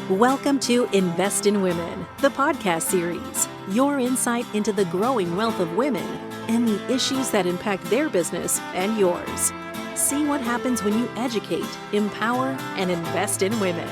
Welcome to Invest in Women, the podcast series. Your insight into the growing wealth of women and the issues that impact their business and yours. See what happens when you educate, empower, and invest in women.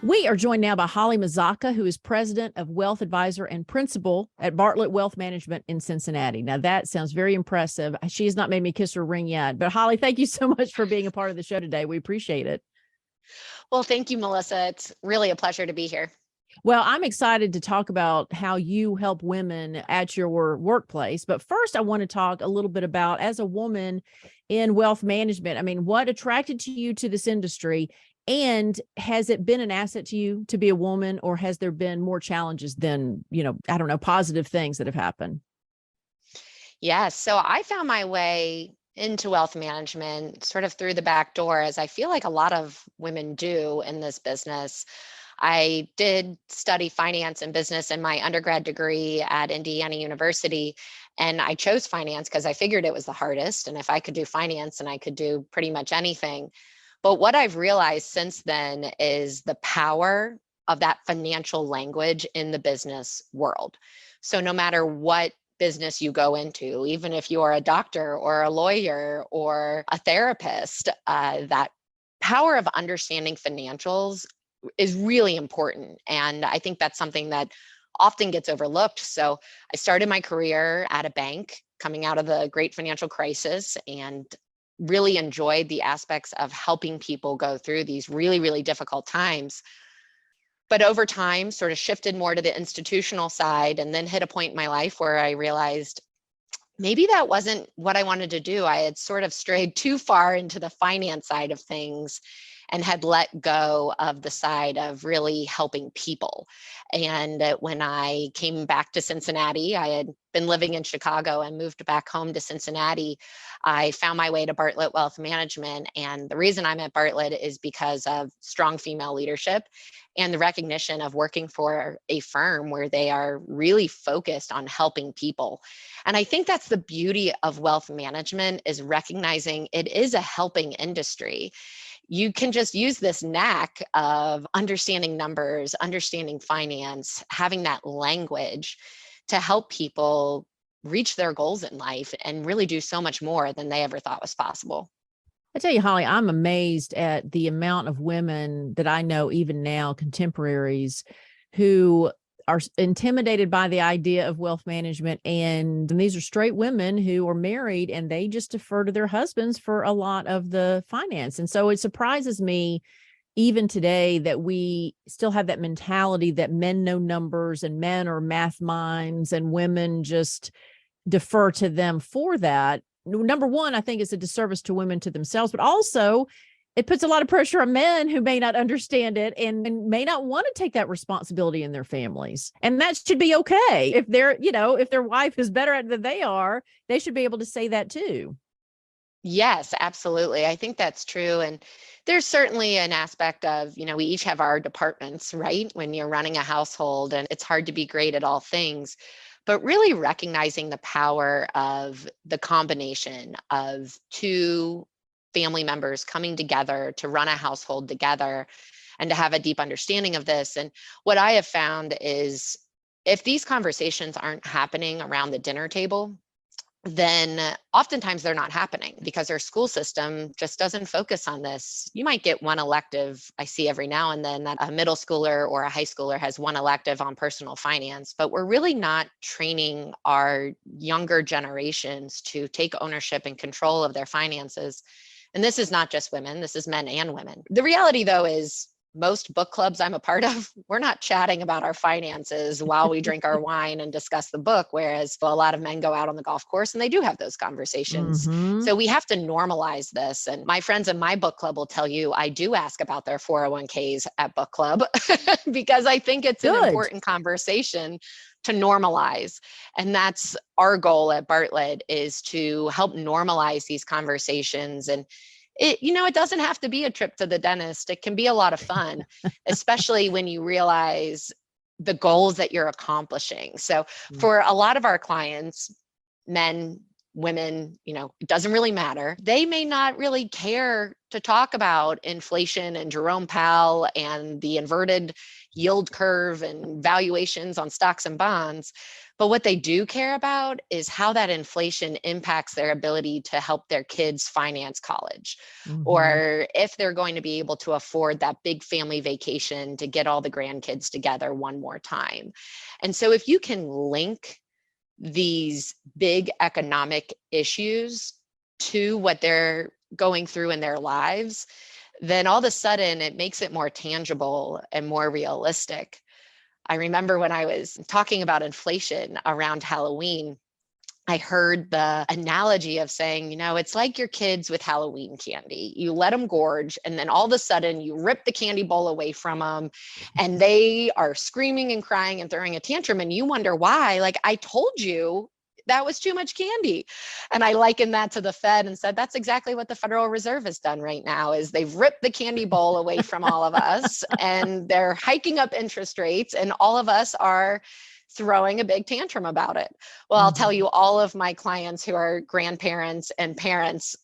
We are joined now by Holly Mazzocca, who is president of Wealth Advisor and principal at Bartlett Wealth Management in Cincinnati. Now, that sounds very impressive. She has not made me kiss her ring yet. But Holly, thank you so much for being a part of the show today. We appreciate it. Well, thank you, Melissa. It's really a pleasure to be here. Well, I'm excited to talk about how you help women at your workplace. But first, I want to talk a little bit about, as a woman in wealth management, I mean, what attracted you to this industry? And has it been an asset to you to be a woman, or has there been more challenges than, I don't know, positive things that have happened? Yes. So I found my way into wealth management sort of through the back door, as I feel like a lot of women do in this business. I did study finance and business in my undergrad degree at Indiana University, and I chose finance because I figured it was the hardest. And if I could do finance, and I could do pretty much anything. But what I've realized since then is the power of that financial language in the business world. So no matter what business you go into, even if you are a doctor or a lawyer or a therapist, that power of understanding financials is really important. And I think that's something that often gets overlooked. So I started my career at a bank coming out of the great financial crisis, and really enjoyed the aspects of helping people go through these really, really difficult times. But over time, sort of shifted more to the institutional side, and then hit a point in my life where I realized maybe that wasn't what I wanted to do. I had sort of strayed too far into the finance side of things and had let go of the side of really helping people. And when I came back to Cincinnati, I had been living in Chicago and moved back home to Cincinnati. I found my way to Bartlett Wealth Management. And the reason I'm at Bartlett is because of strong female leadership and the recognition of working for a firm where they are really focused on helping people. And I think that's the beauty of wealth management, is recognizing it is a helping industry. You can just use this knack of understanding numbers, understanding finance, having that language to help people reach their goals in life and really do so much more than they ever thought was possible. I tell you, Holly, I'm amazed at the amount of women that I know, even now, contemporaries, who are intimidated by the idea of wealth management. And these are straight women who are married, and they just defer to their husbands for a lot of the finance. And so it surprises me even today that we still have that mentality that men know numbers and men are math minds and women just defer to them for that. Number one, I think it's a disservice to women, to themselves, but also it puts a lot of pressure on men who may not understand it and may not want to take that responsibility in their families. And that should be okay. If they're, if their wife is better at it than they are, they should be able to say that too. Yes, absolutely. I think that's true. And there's certainly an aspect of, we each have our departments, right? When you're running a household, and it's hard to be great at all things. But really recognizing the power of the combination of two family members coming together to run a household together and to have a deep understanding of this. And what I have found is, if these conversations aren't happening around the dinner table, then oftentimes they're not happening because our school system just doesn't focus on this. You might get one elective, I see every now and then, that a middle schooler or a high schooler has one elective on personal finance, but we're really not training our younger generations to take ownership and control of their finances. And this is not just women, this is men and women. The reality, though, is most book clubs I'm a part of, we're not chatting about our finances while we drink our wine and discuss the book, whereas a lot of men go out on the golf course and they do have those conversations. Mm-hmm. So we have to normalize this. And my friends in my book club will tell you I do ask about their 401ks at book club because I think it's an important conversation to normalize. And that's our goal at Bartlett, is to help normalize these conversations. And it doesn't have to be a trip to the dentist. It can be a lot of fun, especially when you realize the goals that you're accomplishing. So for a lot of our clients, men, women, it doesn't really matter. They may not really care to talk about inflation and Jerome Powell and the inverted yield curve and valuations on stocks and bonds. But what they do care about is how that inflation impacts their ability to help their kids finance college, or if they're going to be able to afford that big family vacation to get all the grandkids together one more time. And so if you can link these big economic issues to what they're going through in their lives, then all of a sudden it makes it more tangible and more realistic. I remember when I was talking about inflation around Halloween, I heard the analogy of saying, it's like your kids with Halloween candy. You let them gorge, and then all of a sudden you rip the candy bowl away from them, and they are screaming and crying and throwing a tantrum, and you wonder why. Like, I told you that was too much candy. And I likened that to the Fed and said, that's exactly what the Federal Reserve has done right now, is they've ripped the candy bowl away from all of us, and they're hiking up interest rates, and all of us are throwing a big tantrum about it. Well, I'll tell you, all of my clients who are grandparents and parents,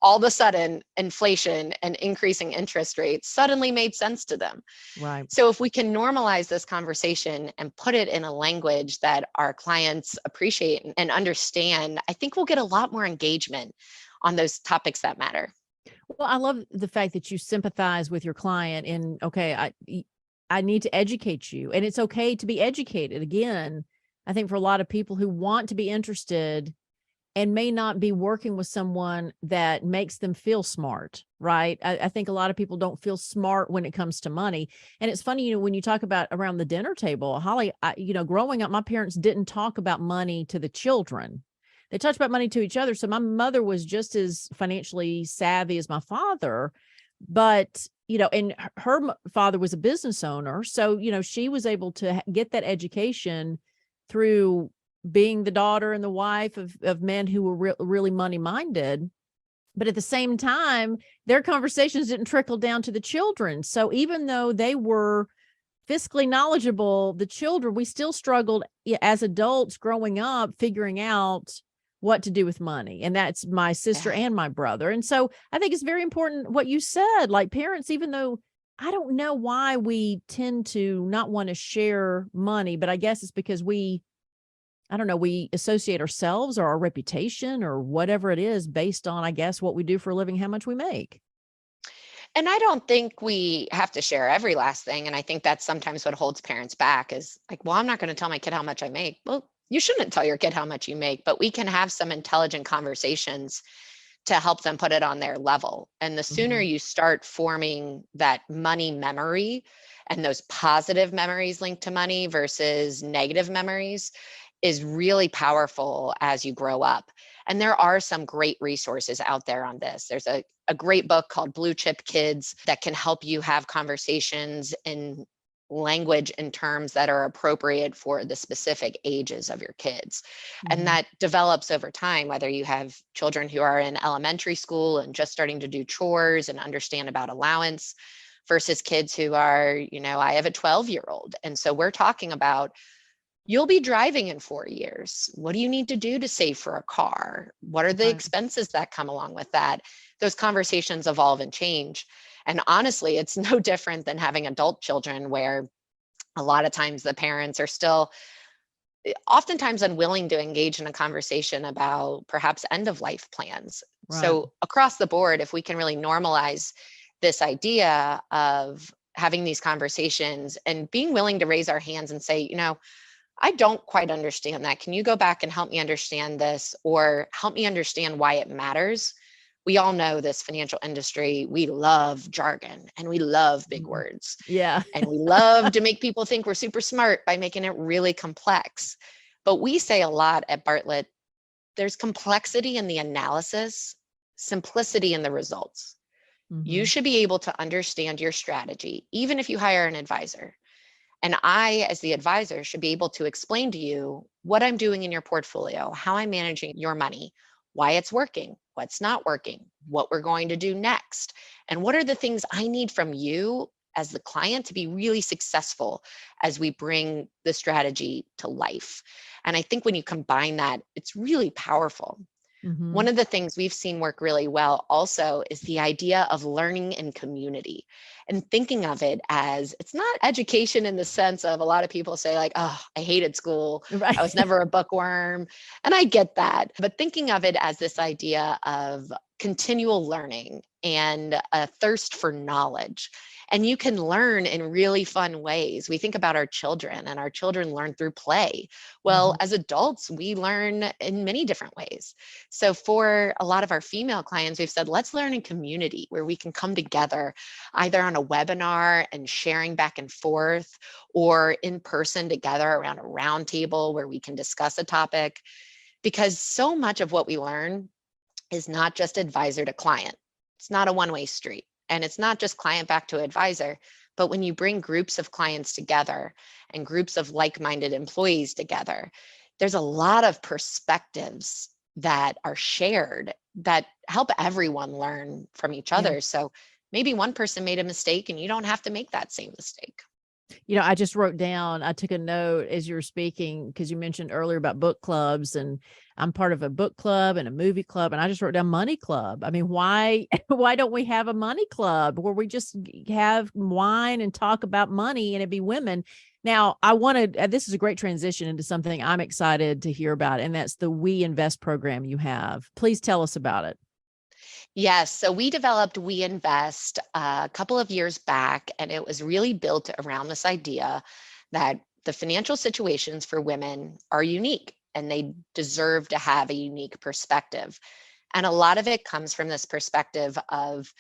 all of a sudden inflation and increasing interest rates suddenly made sense to them. Right. So if we can normalize this conversation and put it in a language that our clients appreciate and understand, I think we'll get a lot more engagement on those topics that matter. Well, I love the fact that you sympathize with your client and, okay, I need to educate you, and it's okay to be educated. Again, I think for a lot of people who want to be interested and may not be working with someone that makes them feel smart, right? I think a lot of people don't feel smart when it comes to money. And it's funny, when you talk about around the dinner table, Holly, growing up, my parents didn't talk about money to the children. They talked about money to each other. So my mother was just as financially savvy as my father, but and her father was a business owner. So, she was able to get that education through being the daughter and the wife of men who were really money minded. But at the same time, their conversations didn't trickle down to the children. So even though they were fiscally knowledgeable, the children, we still struggled as adults growing up, figuring out what to do with money. And that's my sister and my brother. And so I think it's very important what you said, like parents, even though I don't know why we tend to not want to share money, but I guess it's because we associate ourselves or our reputation or whatever it is based on, I guess, what we do for a living, how much we make. And I don't think we have to share every last thing. And I think that's sometimes what holds parents back, is like, well, I'm not going to tell my kid how much I make. Well, you shouldn't tell your kid how much you make, but we can have some intelligent conversations to help them put it on their level. And the sooner you start forming that money memory and those positive memories linked to money versus negative memories is really powerful as you grow up. And there are some great resources out there on this. There's a great book called Blue Chip Kids that can help you have conversations in language and terms that are appropriate for the specific ages of your kids. And that develops over time, whether you have children who are in elementary school and just starting to do chores and understand about allowance versus kids who are, I have a 12-year-old. And so we're talking about, you'll be driving in 4 years. What do you need to do to save for a car? What are the expenses that come along with that? Those conversations evolve and change. And honestly, it's no different than having adult children, where a lot of times the parents are still oftentimes unwilling to engage in a conversation about perhaps end of life plans. Right. So across the board, if we can really normalize this idea of having these conversations and being willing to raise our hands and say, I don't quite understand that. Can you go back and help me understand this, or help me understand why it matters? We all know this financial industry, we love jargon and we love big words. Yeah. And we love to make people think we're super smart by making it really complex. But we say a lot at Bartlett, there's complexity in the analysis, simplicity in the results. You should be able to understand your strategy, even if you hire an advisor. And I, as the advisor, should be able to explain to you what I'm doing in your portfolio, how I'm managing your money, why it's working, what's not working, what we're going to do next, and what are the things I need from you as the client to be really successful as we bring the strategy to life. And I think when you combine that, it's really powerful. One of the things we've seen work really well also is the idea of learning in community and thinking of it as it's not education in the sense of a lot of people say like, oh, I hated school. Right. I was never a bookworm. And I get that. But thinking of it as this idea of continual learning and a thirst for knowledge. And you can learn in really fun ways. We think about our children, and our children learn through play. Well, as adults, we learn in many different ways. So for a lot of our female clients, we've said, let's learn in community where we can come together either on a webinar and sharing back and forth, or in person together around a round table where we can discuss a topic. Because so much of what we learn is not just advisor to client. It's not a one-way street. And it's not just client back to advisor, but when you bring groups of clients together and groups of like-minded employees together, there's a lot of perspectives that are shared that help everyone learn from each other. So maybe one person made a mistake and you don't have to make that same mistake. I just wrote down, I took a note as you were speaking, because you mentioned earlier about book clubs, and I'm part of a book club and a movie club. And I just wrote down money club. I mean, why don't we have a money club where we just have wine and talk about money and it'd be women? Now, this is a great transition into something I'm excited to hear about. And that's the We Invest program you have. Please tell us about it. Yes. So we developed We Invest a couple of years back, and it was really built around this idea that the financial situations for women are unique and they deserve to have a unique perspective. And a lot of it comes from this perspective of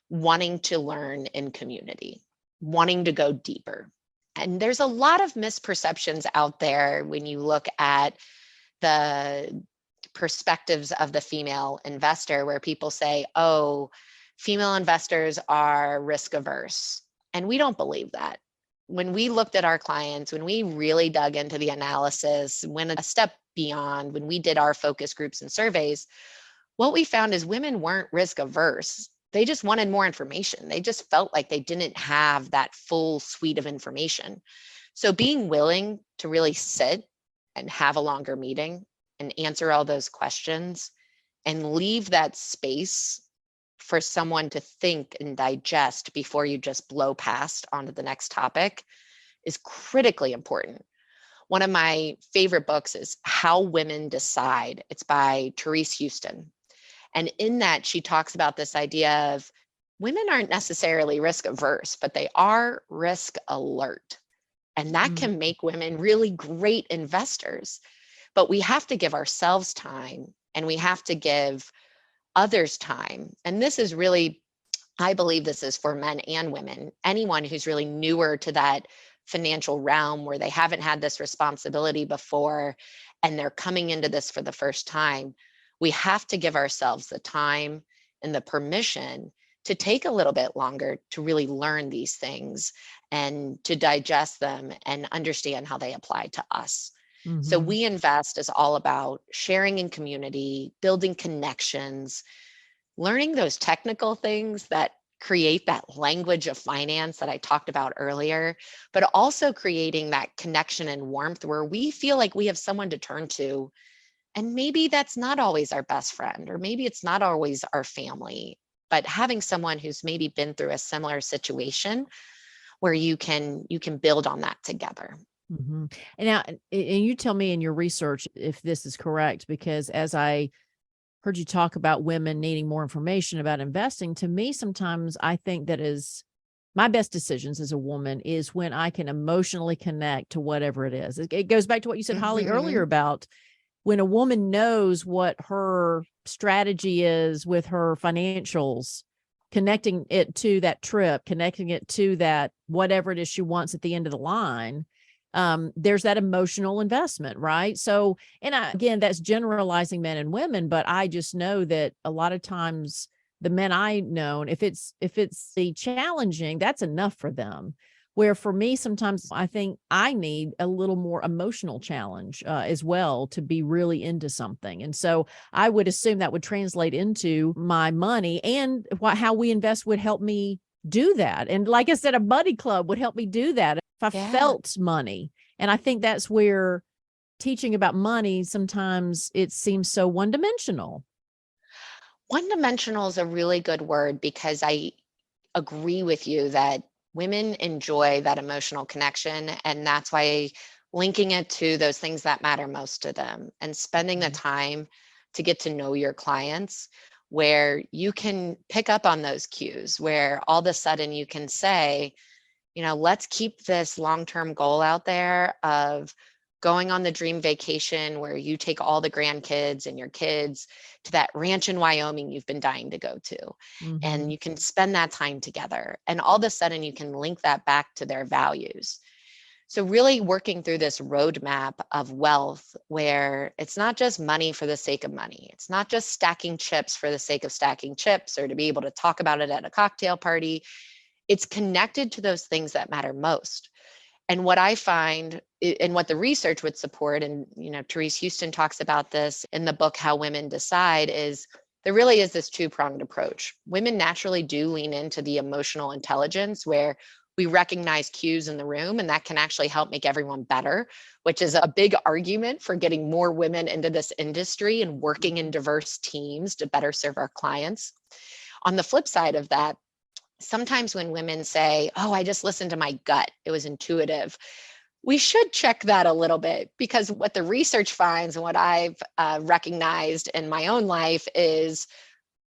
wanting to learn in community, wanting to go deeper. And there's a lot of misperceptions out there when you look at the perspectives of the female investor, where people say, oh, female investors are risk averse. And we don't believe that. When we looked at our clients, when we really dug into the analysis, went a step beyond, when we did our focus groups and surveys, what we found is women weren't risk averse. They just wanted more information. They just felt like they didn't have that full suite of information. So being willing to really sit and have a longer meeting and answer all those questions and leave that space for someone to think and digest before you just blow past onto the next topic is critically important. One of my favorite books is How Women Decide. It's by Therese Houston. And in that, she talks about this idea of women aren't necessarily risk averse, but they are risk alert. And that can make women really great investors. But we have to give ourselves time, and we have to give others time. And this is really, I believe this is for men and women, anyone who's really newer to that financial realm where they haven't had this responsibility before and they're coming into this for the first time. We have to give ourselves the time and the permission to take a little bit longer to really learn these things and to digest them and understand how they apply to us. So We Invest is all about sharing in community, building connections, learning those technical things that create that language of finance that I talked about earlier, but also creating that connection and warmth where we feel like we have someone to turn to. And maybe that's not always our best friend, or maybe it's not always our family, but having someone who's maybe been through a similar situation where you can build on that together. And now, and you tell me in your research if this is correct, because as I heard you talk about women needing more information about investing, to me, sometimes I think that is my best decisions as a woman is when I can emotionally connect to whatever it is. It goes back to what you said, Holly, earlier about when a woman knows what her strategy is with her financials, connecting it to that trip, connecting it to that, whatever it is she wants at the end of the line. There's that emotional investment, right? So, and again, that's generalizing men and women, but I just know that a lot of times the men I know, if it's the challenging, that's enough for them. Where for me, sometimes I think I need a little more emotional challenge as well to be really into something. And so I would assume that would translate into my money, and how We Invest would help me do that. And like I said, a buddy club would help me do that if I felt money. And I think that's where teaching about money, sometimes it seems so one-dimensional. One-dimensional is a really good word because I agree with you that women enjoy that emotional connection. And that's why linking it to those things that matter most to them and spending the time to get to know your clients, where you can pick up on those cues, where all of a sudden you can say, let's keep this long-term goal out there of going on the dream vacation where you take all the grandkids and your kids to that ranch in Wyoming you've been dying to go to. And you can spend that time together. And all of a sudden you can link that back to their values. So really working through this roadmap of wealth where it's not just money for the sake of money. It's not just stacking chips for the sake of stacking chips or to be able to talk about it at a cocktail party. It's connected to those things that matter most. And what I find and what the research would support, and Therese Houston talks about this in the book, How Women Decide, is there really is this two-pronged approach. Women naturally do lean into the emotional intelligence where we recognize cues in the room, and that can actually help make everyone better, which is a big argument for getting more women into this industry and working in diverse teams to better serve our clients. On the flip side of that, sometimes when women say, oh, I just listened to my gut, it was intuitive, we should check that a little bit, because what the research finds and what I've recognized in my own life is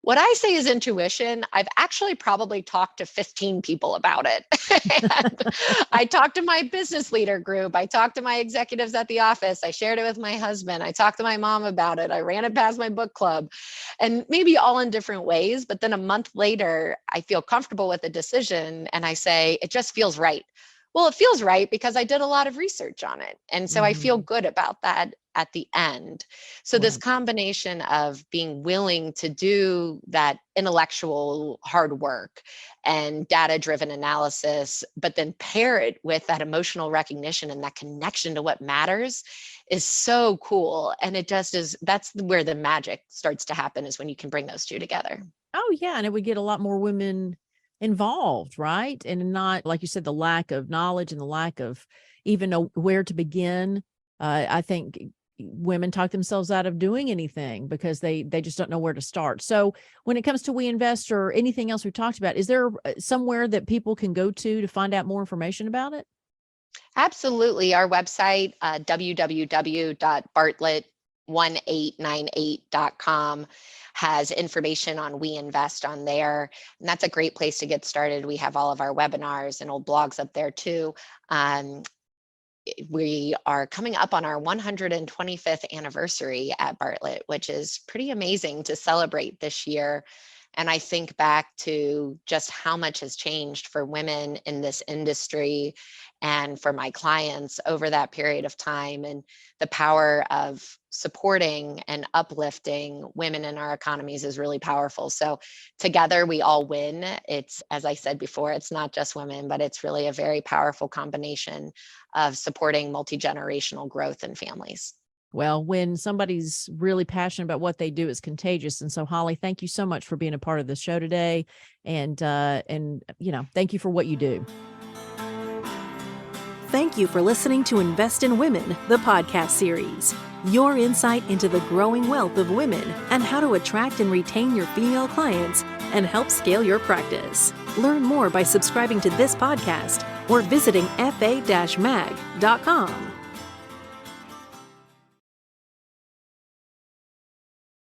what I say is intuition. I've actually probably talked to 15 people about it. I talked to my business leader group. I talked to my executives at the office. I shared it with my husband. I talked to my mom about it. I ran it past my book club, and maybe all in different ways. But then a month later, I feel comfortable with the decision and I say, it just feels right. Well, it feels right because I did a lot of research on it. And so I feel good about that at the end. So this combination of being willing to do that intellectual hard work and data-driven analysis, but then pair it with that emotional recognition and that connection to what matters is so cool. And it just is, that's where the magic starts to happen, is when you can bring those two together. Oh, yeah. And it would get a lot more women involved, right? And not, like you said, the lack of knowledge and the lack of even know where to begin. I think women talk themselves out of doing anything because they just don't know where to start. So when it comes to We Invest or anything else we've talked about, is there somewhere that people can go to find out more information about it? Absolutely. Our website, www.bartlett1898.com, has information on We Invest on there. And that's a great place to get started. We have all of our webinars and old blogs up there too. We are coming up on our 125th anniversary at Bartlett, which is pretty amazing to celebrate this year. And I think back to just how much has changed for women in this industry and for my clients over that period of time, and the power of supporting and uplifting women in our economies is really powerful. So together we all win. It's, as I said before, it's not just women, but it's really a very powerful combination of supporting multi-generational growth in families. Well, when somebody's really passionate about what they do, it's contagious. And so, Holly, thank you so much for being a part of the show today. And thank you for what you do. Thank you for listening to Invest in Women, the podcast series. Your insight into the growing wealth of women and how to attract and retain your female clients and help scale your practice. Learn more by subscribing to this podcast or visiting fa-mag.com.